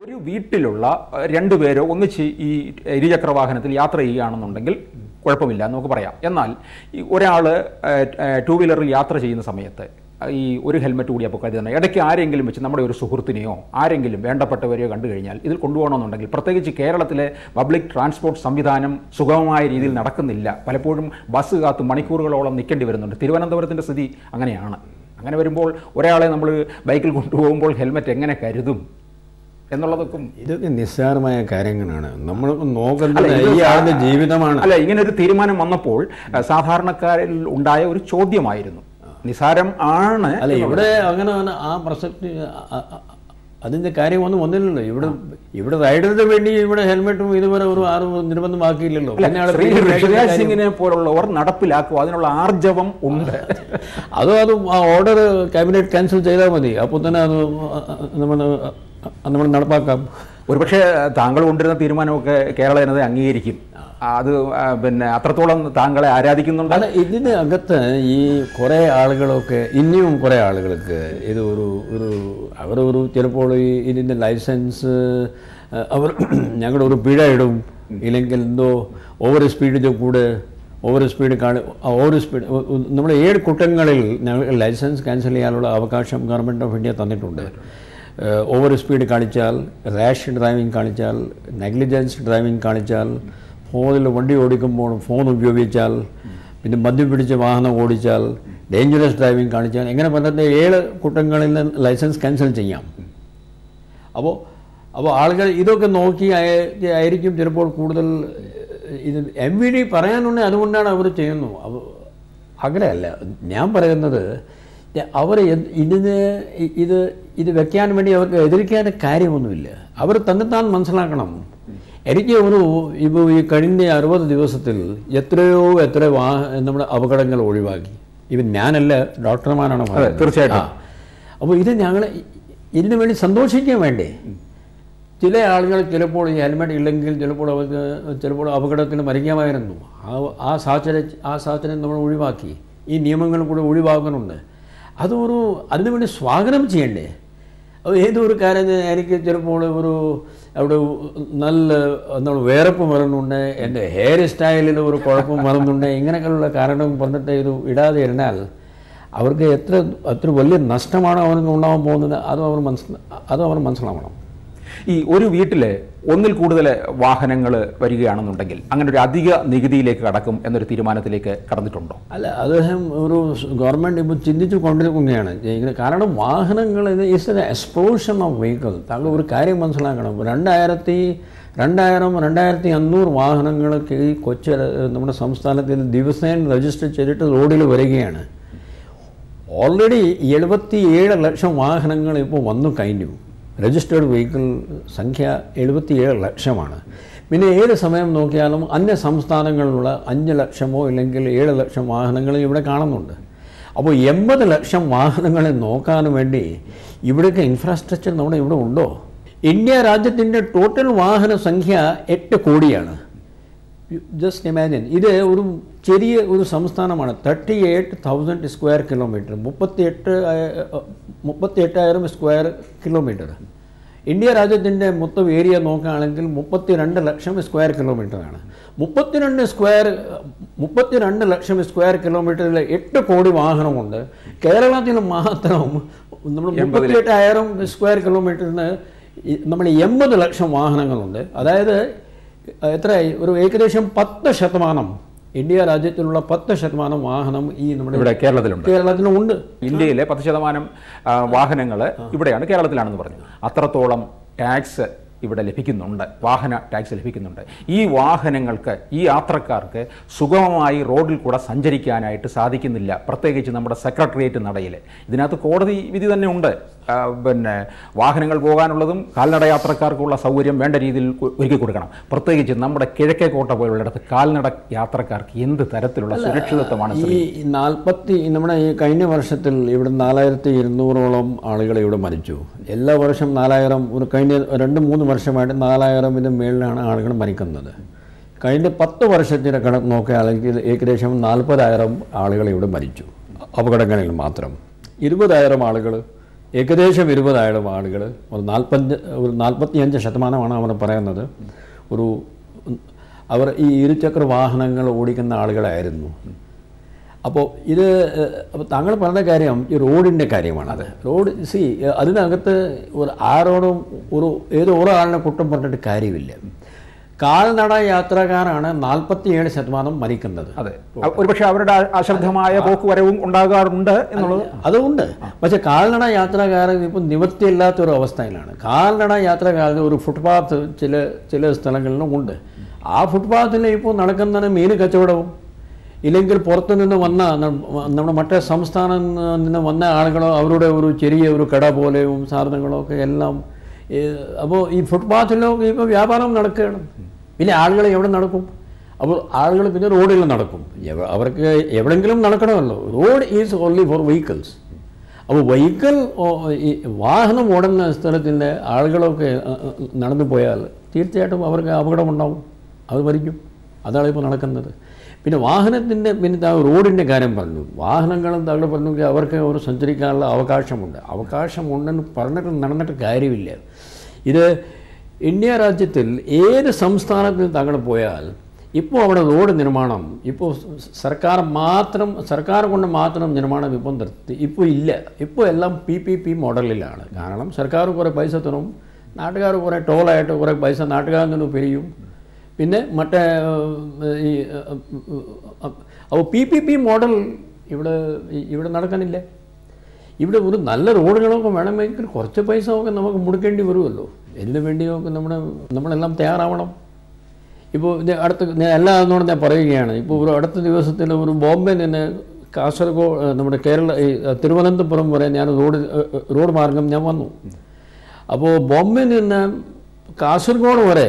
ഒരു വീട്ടിലുള്ള രണ്ടുപേരോ ഒന്നിച്ച് ഈ ഇരുചക്ര വാഹനത്തിൽ യാത്ര ചെയ്യുകയാണെന്നുണ്ടെങ്കിൽ കുഴപ്പമില്ല എന്ന് നമുക്ക് പറയാം. എന്നാൽ ഒരാൾ ടൂ വീലറിൽ യാത്ര ചെയ്യുന്ന സമയത്ത് ഈ ഒരു ഹെൽമെറ്റ് കൂടി അപ്പോൾ കരുതുന്നത് ഇടയ്ക്ക് ആരെങ്കിലും വെച്ച് നമ്മുടെ ഒരു സുഹൃത്തിനെയോ ആരെങ്കിലും വേണ്ടപ്പെട്ടവരെയോ കണ്ടു കഴിഞ്ഞാൽ ഇതിൽ കൊണ്ടുപോകണമെന്നുണ്ടെങ്കിൽ പ്രത്യേകിച്ച് കേരളത്തിലെ പബ്ലിക് ട്രാൻസ്പോർട്ട് സംവിധാനം സുഗമമായ രീതിയിൽ നടക്കുന്നില്ല. പലപ്പോഴും ബസ് കാത്ത് മണിക്കൂറുകളോളം നിൽക്കേണ്ടി വരുന്നുണ്ട്. തിരുവനന്തപുരത്തിൻ്റെ സ്ഥിതി അങ്ങനെയാണ്. അങ്ങനെ വരുമ്പോൾ ഒരാളെ നമ്മൾ ബൈക്കിൽ കൊണ്ടുപോകുമ്പോൾ ഹെൽമെറ്റ് എങ്ങനെ കരുതും എന്നുള്ളതൊക്കെ ഇതൊക്കെ നിസ്സാരമായ കാര്യങ്ങളാണ്. നമ്മൾ നോക്കുന്നത് ഈ ആളുടെ ജീവിതമാണ്. അല്ല, ഇങ്ങനെ ഒരു തീരുമാനം വന്നപ്പോൾ സാധാരണക്കാരിൽ ഉണ്ടായ ഒരു ചോദ്യമായിരുന്നു. നിസ്സാരം ആണ്. അല്ല, ഇവിടെ അങ്ങനെ ആ പ്രസക്തി അതിൻ്റെ കാര്യമൊന്നും വന്നില്ലല്ലോ. ഇവിടെ റൈഡറിന് വേണ്ടി ഇവിടെ ഹെൽമെറ്റും ഇതുവരെ ഒരു ആരും നിർബന്ധമാക്കിയില്ലല്ലോ. ഋഷിരാജ് സിംഗിനെ പോലുള്ളവർ നടപ്പിലാക്കും, അതിനുള്ള ആർജവം ഉണ്ട്. അത് ആ ഓർഡർ ക്യാബിനറ്റ് ക്യാൻസൽ ചെയ്താൽ മതി. അപ്പോൾ തന്നെ അത് നമ്മൾ നടപ്പാക്കാം. ഒരുപക്ഷെ താങ്കൾ കൊണ്ടിരുന്ന തീരുമാനമൊക്കെ കേരള ജനത അംഗീകരിക്കും. അത് പിന്നെ അത്രത്തോളം താങ്കളെ ആരാധിക്കുന്നുണ്ട്. അല്ല, ഇതിന് അകത്ത് ഈ കുറേ ആളുകളൊക്കെ ഇനിയും കുറേ ആളുകൾക്ക് ഇത് അവരൊരു ചിലപ്പോൾ ഇതിൻ്റെ ലൈസൻസ് ഞങ്ങളുടെ ഒരു പിഴ ഇടും, ഇല്ലെങ്കിൽ എന്തോ ഓവർ സ്പീഡിൻ്റെ കൂടെ ഓവർ സ്പീഡ് നമ്മൾ 7 കുറ്റങ്ങളിൽ ഞങ്ങൾ ലൈസൻസ് ക്യാൻസൽ ചെയ്യാനുള്ള അവകാശം ഗവൺമെൻറ് ഓഫ് ഇന്ത്യ തന്നിട്ടുണ്ട്. ഓവർ സ്പീഡ് കാണിച്ചാൽ, റാഷ് ഡ്രൈവിംഗ് കാണിച്ചാൽ, നെഗ്ലിജൻസ് ഡ്രൈവിംഗ് കാണിച്ചാൽ, ഫോണിൽ വണ്ടി ഓടിക്കുമ്പോൾ ഫോൺ ഉപയോഗിച്ചാൽ, പിന്നെ മദ്യം പിടിച്ച് വാഹനം ഓടിച്ചാൽ, ഡേഞ്ചറസ് ഡ്രൈവിംഗ് കാണിച്ചാൽ, എങ്ങനെ പറഞ്ഞിട്ട് 7 കുറ്റങ്ങളിൽ നിന്ന് ലൈസൻസ് ക്യാൻസൽ ചെയ്യാം. അപ്പോൾ ആളുകൾ ഇതൊക്കെ നോക്കി ആയിരിക്കും ചിലപ്പോൾ കൂടുതൽ ഇത് MVD പറയാനുണ്ടെങ്കിൽ അതുകൊണ്ടാണ് അവർ ചെയ്യുന്നു. അങ്ങനെയല്ല ഞാൻ പറയുന്നത്. അവർ ഇത് വെക്കാൻ വേണ്ടി അവർക്ക് എതിർക്കാൻ കാര്യമൊന്നുമില്ല. അവർ തന്നെത്താൻ മനസ്സിലാക്കണം. എനിക്ക് ഇപ്പോൾ ഈ കഴിഞ്ഞ 60 ദിവസത്തിൽ എത്ര നമ്മുടെ അപകടങ്ങൾ ഒഴിവാക്കി. ഇവൻ ഞാനല്ല, ഡോക്ടർമാരാണ് പറയുന്നത്. തീർച്ചയായിട്ടും. അപ്പോൾ ഇത് ഞങ്ങൾ ഇതിനു വേണ്ടി സന്തോഷിക്കാൻ വേണ്ടേ? ചില ആളുകൾ ചിലപ്പോൾ ഈ ഹെൽമെറ്റ് ഇല്ലെങ്കിൽ ചിലപ്പോൾ അപകടത്തിൽ മരിക്കാമായിരുന്നു. ആ സാഹചര്യം നമ്മൾ ഒഴിവാക്കി. ഈ നിയമങ്ങൾ കൂടെ ഒഴിവാക്കുന്നുണ്ട്. അതിനു വേണ്ടി സ്വാഗതം ചെയ്യണ്ടേ? അത് ഏതൊരു കാര്യം എനിക്ക് ചിലപ്പോൾ അവിടെ നല്ല വേർപ്പ് വരുന്നുണ്ട്, എൻ്റെ ഹെയർ സ്റ്റൈലിൽ ഒരു കുഴപ്പം വരുന്നുണ്ട്, ഇങ്ങനെയൊക്കെയുള്ള കാരണം പറഞ്ഞിട്ട് ഇത് ഇടാതെ ഇരുന്നാൽ അവർക്ക് എത്ര വലിയ നഷ്ടമാണ് അവർക്ക് ഉണ്ടാകാൻ പോകുന്നത്. അത് അവർ മനസ്സിലാവണം. ഈ ഒരു വീട്ടിൽ ഒന്നിൽ കൂടുതൽ വാഹനങ്ങൾ വരികയാണെന്നുണ്ടെങ്കിൽ അങ്ങനെ ഒരു അധിക നികുതിയിലേക്ക് കടക്കും എന്നൊരു തീരുമാനത്തിലേക്ക് കടന്നിട്ടുണ്ടോ? അല്ല, അദ്ദേഹം ഒരു ഗവൺമെൻറ് ഇപ്പോൾ ചിന്തിച്ചു കൊണ്ടിരിക്കുകയാണ്. കാരണം വാഹനങ്ങൾ is an explosion of vehicle. താങ്കൾ ഒരു കാര്യം മനസ്സിലാക്കണം. 2500 വാഹനങ്ങൾക്ക് ഈ നമ്മുടെ സംസ്ഥാനത്തിൽ ദിവസേന രജിസ്റ്റർ ചെയ്തിട്ട് റോഡിൽ വരികയാണ്. ഓൾറെഡി 77 ലക്ഷം വാഹനങ്ങൾ ഇപ്പോൾ വന്നു കഴിഞ്ഞു. രജിസ്റ്റേർഡ് വെഹിക്കിൾ സംഖ്യ 77 ലക്ഷമാണ്. പിന്നെ ഏത് സമയം നോക്കിയാലും അന്യ സംസ്ഥാനങ്ങളിലുള്ള 5 ലക്ഷമോ ഇല്ലെങ്കിൽ 7 ലക്ഷം വാഹനങ്ങൾ ഇവിടെ കാണുന്നുണ്ട്. അപ്പോൾ 80 ലക്ഷം വാഹനങ്ങളെ നോക്കാൻ വേണ്ടി ഇവിടെയൊക്കെ ഇൻഫ്രാസ്ട്രക്ചർ നമ്മുടെ ഇവിടെ ഉണ്ടോ? ഇന്ത്യ രാജ്യത്തിൻ്റെ ടോട്ടൽ വാഹന സംഖ്യ 8 കോടിയാണ്. Just imagine. ഇത് ഒരു ചെറിയ ഒരു സംസ്ഥാനമാണ്. 38,000 square kilometre, 38,000 square kilometre. India രാജ്യത്തിൻ്റെ മൊത്തം ഏരിയ നോക്കുകയാണെങ്കിൽ 32 ലക്ഷം സ്ക്വയർ കിലോമീറ്ററാണ്. 32 ലക്ഷം സ്ക്വയർ കിലോമീറ്ററിൽ 8 കോടി വാഹനമുണ്ട്. കേരളത്തിൽ മാത്രം നമ്മൾ 38,000 സ്ക്വയർ കിലോമീറ്ററിന് നമ്മൾ 80 ലക്ഷം വാഹനങ്ങളുണ്ട്. അതായത് എത്രയായി? ഒരു ഏകദേശം 10% ഇന്ത്യ രാജ്യത്തിലുള്ള 10% വാഹനം ഈ നമ്മുടെ കേരളത്തിലുണ്ട്. ഇന്ത്യയിലെ 10% വാഹനങ്ങൾ ഇവിടെയാണ്, കേരളത്തിലാണെന്ന് പറഞ്ഞു. അത്രത്തോളം ടാക്സ് ഇവിടെ ലഭിക്കുന്നുണ്ട്, വാഹന ടാക്സ് ലഭിക്കുന്നുണ്ട്. ഈ വാഹനങ്ങൾക്ക്, ഈ യാത്രക്കാർക്ക് സുഗമമായി റോഡിൽ കൂടെ സഞ്ചരിക്കാനായിട്ട് സാധിക്കുന്നില്ല. പ്രത്യേകിച്ച് നമ്മുടെ സെക്രട്ടേറിയറ്റ് നടയിൽ ഇതിനകത്ത് കോടതി വിധി തന്നെ ഉണ്ട്. പിന്നെ വാഹനങ്ങൾ പോകാനുള്ളതും കാൽനട യാത്രക്കാർക്കുള്ള സൗകര്യം വേണ്ട രീതിയിൽ ഒരുക്കി കൊടുക്കണം. പ്രത്യേകിച്ച് നമ്മുടെ കിഴക്കേക്കോട്ട പോലുള്ളിടത്ത് കാൽനട യാത്രക്കാർക്ക് എന്ത് തരത്തിലുള്ള സുരക്ഷിതത്വമാണ്? നമ്മുടെ ഈ കഴിഞ്ഞ വർഷത്തിൽ ഇവിടെ 4200ഓളം ആളുകൾ ഇവിടെ മരിച്ചു. എല്ലാ വർഷം 4000, ഒരു കഴിഞ്ഞ 2-3 വർഷമായിട്ട് 4000 മേളിലാണ് ആളുകൾ മരിക്കുന്നത്. കഴിഞ്ഞ 10 വർഷത്തിൻ്റെ കണക്ക് നോക്കുകയാണെങ്കിൽ ഏകദേശം 40,000 ആളുകൾ ഇവിടെ മരിച്ചു അപകടങ്ങളിൽ മാത്രം. 20,000 ആളുകൾ ഏകദേശം 20,000 ആളുകൾ, ഒരു 45% അവർ പറയുന്നത് അവർ ഈ ഇരുചക്ര വാഹനങ്ങൾ ഓടിക്കുന്ന ആളുകളായിരുന്നു. അപ്പോൾ അപ്പോൾ താങ്കൾ പറഞ്ഞ കാര്യം ഈ റോഡിൻ്റെ കാര്യമാണ്. അത് റോഡ് അതിനകത്ത് ആരോടും ഏതോ ഒരാളിനെ കുറ്റം പറഞ്ഞിട്ട് കാര്യമില്ല. കാൽനട യാത്രക്കാരാണ് 47% മരിക്കുന്നത്. അതെ, ഒരുപക്ഷെ അവരുടെ അശ്രദ്ധമായ പോക്കുവരവും ഉണ്ടാകാറുണ്ട് എന്നുള്ളത് അതുകൊണ്ട്. പക്ഷേ കാൽനട യാത്രക്കാരൻ ഇപ്പോൾ നിവൃത്തിയില്ലാത്തൊരു അവസ്ഥയിലാണ്. കാൽനട യാത്രക്കാരൻ ഒരു ഫുട്പാത്ത് ചില സ്ഥലങ്ങളിലും ഉണ്ട്. ആ ഫുട്പാത്തിൽ ഇപ്പോൾ നടക്കുന്ന മീൻ കച്ചവടവും, ഇല്ലെങ്കിൽ പുറത്തുനിന്ന് വന്ന നമ്മുടെ മറ്റേ സംസ്ഥാനം നിന്ന് വന്ന ആളുകളോ അവരുടെ ഒരു ചെറിയ ഒരു കട പോലെയും സാധനങ്ങളോ ഒക്കെ എല്ലാം. അപ്പോൾ ഈ ഫുട്പാത്തിലോ ഇപ്പോൾ വ്യാപാരം നടക്കുകയാണ്. പിന്നെ ആളുകൾ എവിടെ നടക്കും? അപ്പോൾ ആളുകൾ പിന്നെ റോഡിൽ നടക്കും. അവർക്ക് എവിടെയെങ്കിലും നടക്കണമല്ലോ. Road is only for vehicles. അപ്പോൾ വാഹനം ഓടുന്ന സ്ഥലത്തിൻ്റെ ആളുകളൊക്കെ നടന്നു പോയാൽ തീർച്ചയായിട്ടും അവർക്ക് അപകടമുണ്ടാവും, അത് മരിക്കും. അതാണ് ഇപ്പോൾ നടക്കുന്നത്. പിന്നെ വാഹനത്തിൻ്റെ റോഡിൻ്റെ കാര്യം പറഞ്ഞു. വാഹനങ്ങളും താങ്കൾ പറഞ്ഞെങ്കിൽ അവർക്ക് ഒരു സഞ്ചരിക്കാനുള്ള അവകാശമുണ്ടെന്ന് പറഞ്ഞിട്ട് നടന്നിട്ട് കാര്യമില്ല. ഇത് ഇന്ത്യ രാജ്യത്തിൽ ഏത് സംസ്ഥാനത്തിൽ താങ്കൾ പോയാൽ ഇപ്പോൾ അവിടെ റോഡ് നിർമ്മാണം ഇപ്പോൾ സർക്കാർ കൊണ്ട് മാത്രം നിർമ്മാണം ഇപ്പോൾ നിർത്തി. ഇപ്പോൾ ഇല്ല. ഇപ്പോൾ എല്ലാം PPP മോഡലിലാണ്. കാരണം സർക്കാർ കുറേ പൈസ തരും, നാട്ടുകാർ കുറേ ടോളായിട്ട് കുറേ പൈസ നാട്ടുകാരിൽ നിന്ന് പിരിയും. പിന്നെ മറ്റേ അപ്പോൾ PPP മോഡൽ ഇവിടെ നടക്കാനില്ല. ഇവിടെ ഒരു നല്ല റോഡുകളൊക്കെ വേണമെങ്കിൽ കുറച്ച് പൈസ ഒക്കെ നമുക്ക് മുടക്കേണ്ടി വരുമല്ലോ. ഇതിനു വേണ്ടിയൊക്കെ നമ്മളെല്ലാം തയ്യാറാവണം. ഇപ്പോൾ എല്ലാത്തിനോടും ഞാൻ പറയുകയാണ്. ഇപ്പോൾ ഒരു അടുത്ത ദിവസത്തിൽ ഒരു ബോംബെ നിന്ന് കാസർഗോഡ് നമ്മുടെ തിരുവനന്തപുരം വരെ ഞാൻ റോഡ് മാർഗം ഞാൻ വന്നു. അപ്പോൾ ബോംബെ നിന്ന് കാസർഗോഡ് വരെ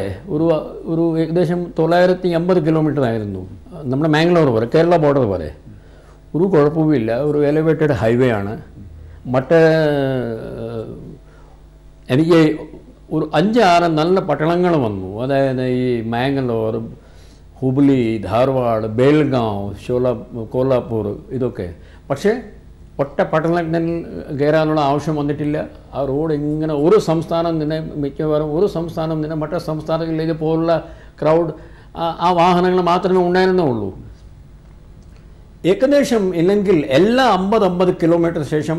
ഒരു ഏകദേശം 980 കിലോമീറ്റർ ആയിരുന്നു. നമ്മുടെ മാംഗ്ലൂർ വരെ, കേരള ബോർഡർ വരെ ഒരു കുഴപ്പവുമില്ല. ഒരു എലിവേറ്റഡ് ഹൈവേ ആണ്. എനിക്ക് ഒരു 5-6 നല്ല പട്ടണങ്ങൾ വന്നു. അതായത് ഈ മാംഗ്ലൂർ, ഹുബ്ലി, ധാർവാഡ്, ബേൽഗാവ്, കോലാപ്പൂർ, ഇതൊക്കെ. പക്ഷേ ഒറ്റ പട്ടണത്തിൽ കയറാനുള്ള ആവശ്യം വന്നിട്ടില്ല. ആ റോഡ് ഇങ്ങനെ ഒരു സംസ്ഥാനം തന്നെ മിക്കവാറും ഒരു സംസ്ഥാനം തന്നെ മറ്റേ സംസ്ഥാനങ്ങളിലേക്ക് പോലുള്ള ക്രൗഡ് ആ വാഹനങ്ങൾ മാത്രമേ ഉണ്ടായിരുന്നുള്ളൂ. ഏകദേശം ഇല്ലെങ്കിൽ എല്ലാ 50 കിലോമീറ്റർ ശേഷം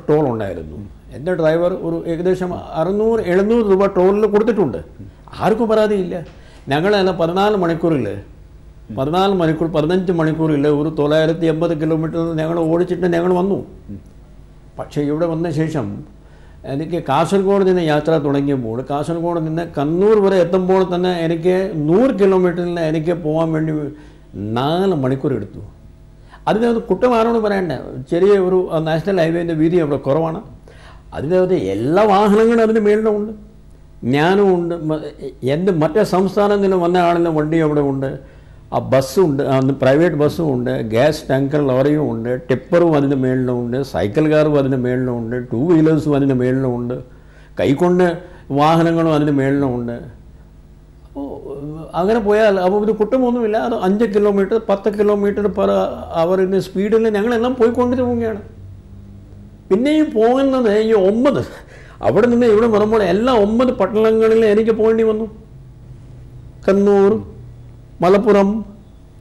ടോൾ ഉണ്ടായിരുന്നു. എൻ്റെ ഡ്രൈവർ ഒരു ഏകദേശം 600-700 രൂപ ടോളിൽ കൊടുത്തിട്ടുണ്ട്. ആർക്കും പരാതിയില്ല. ഞങ്ങളെല്ലാം 15 മണിക്കൂറിൽ ഒരു 980 കിലോമീറ്റർ ഞങ്ങൾ ഓടിച്ചിട്ട് ഞങ്ങൾ വന്നു. പക്ഷേ ഇവിടെ വന്ന ശേഷം എനിക്ക് കാസർഗോഡ് നിന്ന് യാത്ര തുടങ്ങിയപ്പോൾ കാസർഗോഡ് നിന്ന് കണ്ണൂർ വരെ എത്തുമ്പോൾ തന്നെ എനിക്ക് 100 കിലോമീറ്ററിൽ എനിക്ക് പോകാൻ വേണ്ടി 4 മണിക്കൂർ എടുത്തു. അതിനകത്ത് കുറ്റം ആരോട് പറയണ്ട, ചെറിയ ഒരു നാഷണൽ ഹൈവേൻ്റെ വീതി അവിടെ കുറവാണ്. അതിനകത്ത് എല്ലാ വാഹനങ്ങളും അതിന് മേളിലുണ്ട്. ഞാനും ഉണ്ട്, എൻ്റെ മറ്റേ സംസ്ഥാനത്തിൽ നിന്ന് വന്ന ആളിൻ്റെ വണ്ടി അവിടെ ഉണ്ട്. ആ ബസ്സുണ്ട്, പ്രൈവറ്റ് ബസ്സും ഉണ്ട്, ഗ്യാസ് ടാങ്കർ ലോറിയും ഉണ്ട്, ടിപ്പറും അതിൻ്റെ മേളിലുണ്ട്, സൈക്കിൾ കാറും അതിൻ്റെ മേളിലുണ്ട്, 2 വീലേഴ്സും അതിൻ്റെ മേളിലുണ്ട്, കൈക്കൊണ്ട് വാഹനങ്ങളും അതിൻ്റെ മേളിലുണ്ട്. അപ്പോൾ അങ്ങനെ പോയാൽ അപ്പോൾ ഇത് കുറ്റമൊന്നുമില്ല. അത് 5 കിലോമീറ്റർ 10 കിലോമീറ്റർ പെർ അവറിൻ്റെ സ്പീഡിൽ ഞങ്ങളെല്ലാം പോയിക്കൊണ്ടിട്ട് പോവുകയാണ്. പിന്നെയും പോകുന്നത് ഈ 9 അവിടെ നിന്ന് ഇവിടെ വരുമ്പോൾ എല്ലാ 9 പട്ടണങ്ങളിൽ എനിക്ക് പോകേണ്ടി വന്നു. കണ്ണൂർ, മലപ്പുറം,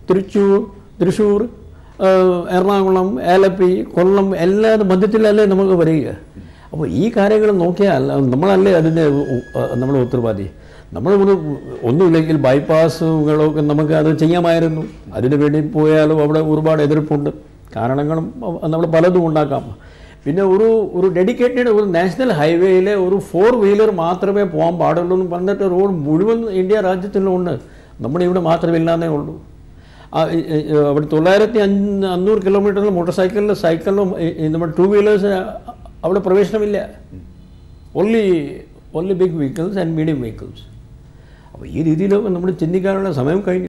തൃശ്ശൂർ, എറണാകുളം, ആലപ്പി, കൊല്ലം എല്ലാ മധ്യത്തിലല്ലേ നമുക്ക് വരിക. അപ്പോൾ ഈ കാര്യങ്ങൾ നോക്കിയാൽ നമ്മളല്ലേ അതിൻ്റെ നമ്മൾ ഉത്തരവാദി. നമ്മൾ ഒന്നുമില്ലെങ്കിൽ ബൈപ്പാസുകളൊക്കെ നമുക്ക് അത് ചെയ്യാമായിരുന്നു. അതിനു വേണ്ടി പോയാലും അവിടെ ഒരുപാട് എതിർപ്പുണ്ട്, കാരണങ്ങളും നമ്മൾ പലതും ഉണ്ടാക്കാം. പിന്നെ ഒരു ഡെഡിക്കേറ്റഡ് ഒരു നാഷണൽ ഹൈവേയിലെ ഒരു 4 വീലർ മാത്രമേ പോകാൻ പാടുള്ളൂ എന്ന് പറഞ്ഞിട്ട് റോഡ് മുഴുവൻ ഇന്ത്യ രാജ്യത്തിലുണ്ട്. നമ്മുടെ ഇവിടെ മാത്രമില്ലാന്നേ ഉള്ളൂ. അവിടെ 900 കിലോമീറ്ററിൽ മോട്ടോർ സൈക്കിളിലും നമ്മുടെ 2 വീലേഴ്സ് അവിടെ പ്രവേശനമില്ല. Only big vehicles and medium vehicles. അപ്പോൾ ഈ രീതിയിലൊക്കെ നമ്മൾ ചിന്തിക്കാനുള്ള സമയം കഴിഞ്ഞു.